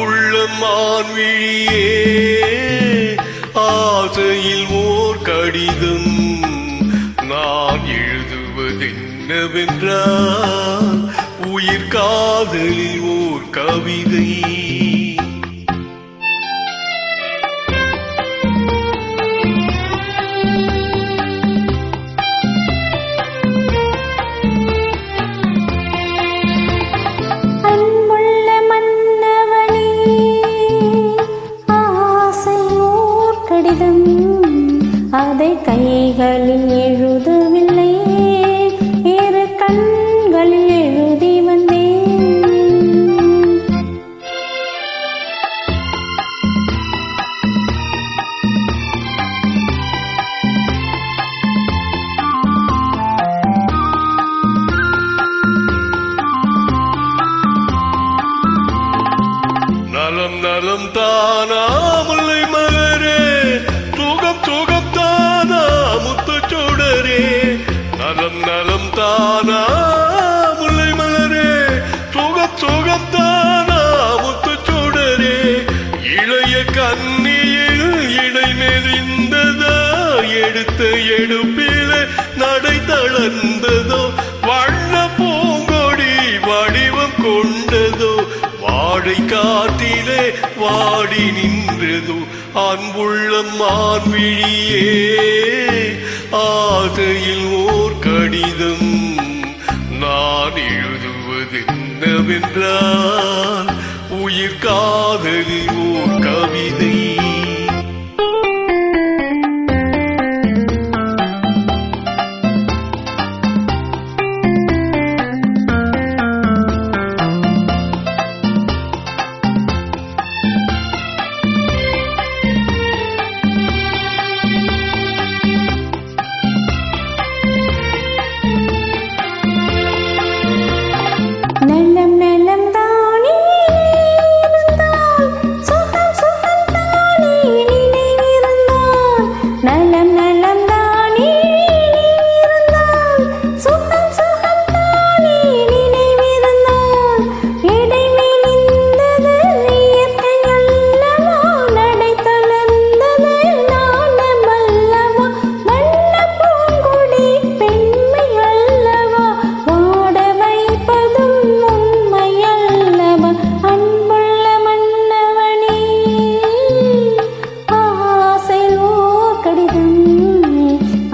அன்புள்ள மான்விழியே ஆசையில் ஓர் கடிதம் நான் எழுதுவதென்னவென்றால் உயிர் காதலில் ஓர் கவிதை. அதை கைகளில் எழுதவில்லை, இரு கண்களில் எழுதி வந்தேன். நலம் நலம் தானா முல்லை மலரே, சுகம் சுகம் தானா முத்து சுடரே. நலம் நலம் தானா முல்லை மலரே, சுகம் சுகம் தானா முத்து சுடரே. இளைய கண்ணியில் இடை மெலிந்ததா, எடுத்த எடுப்பில நடை தளர்ந்ததோ. வண்ண பூங்கொடி வடிவம் கொண்டதோ, வாடை காற்றிலே வாடி நின்றதோ. அன்புள்ள மான்விழியே ஆசையில் ஓர் கடிதம் நான் எழுதுவதென்னவென்றால் உயிர் காதலில் ஓர் கவிதை. நலம் நலம் தானே இருந்தால், சுகம் சுகம் தானே நினைவிருந்தால். நலம் நலம் தானே இருந்தால், சுகம் சுகம் தானே நினைவிருந்தால். இடை மெலிந்தது இயற்கை அல்லவா, நடை தளர்ந்தது நாணம் அல்லவா. வண்ண பூங்கொடி பெண்மை அல்லவா, வாட வைப்பதும் உண்மை அல்லவா. அன்புள்ள மன்னவனே ஆசையில் ஓர் கடிதம்,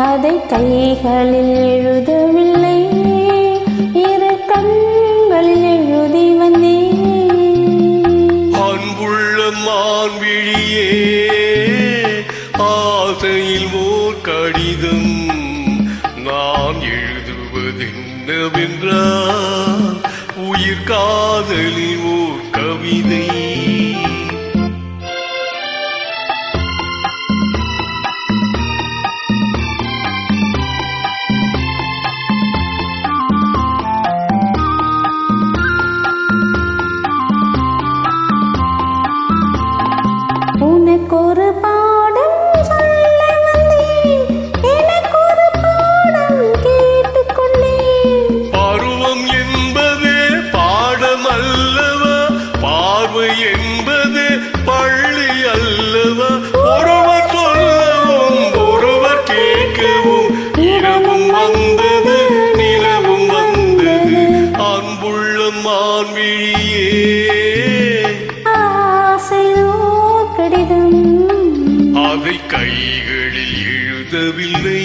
அதை கைகளில் எழுதவில்லை, இரு கண்களில் எழுதி வந்தேன். அன்புள்ள மான்விழியே ஆசையில் ஓர் கடிதம் நான் எழுதுவதென்னவென்றால் உயிர் காதலில் ஓர் கவிதை. உனக்கொரு பாடம் சொல்ல வந்தேன், எனக்கொரு பாடம் கேட்டுக்கொண்டேன். பருவம் என்பது பாடம் அல்லவா, பார்வை என்பது பள்ளி அல்லவா. ஒருவர் சொல்லவும் ஒருவர் கேட்கவும், இரவும் வந்தது நிலவும் வந்தது. அன்புள்ள மான்விழியே ஆசையில் ஓர் கடிதம், அதை கைகளில் எழுதவில்லை,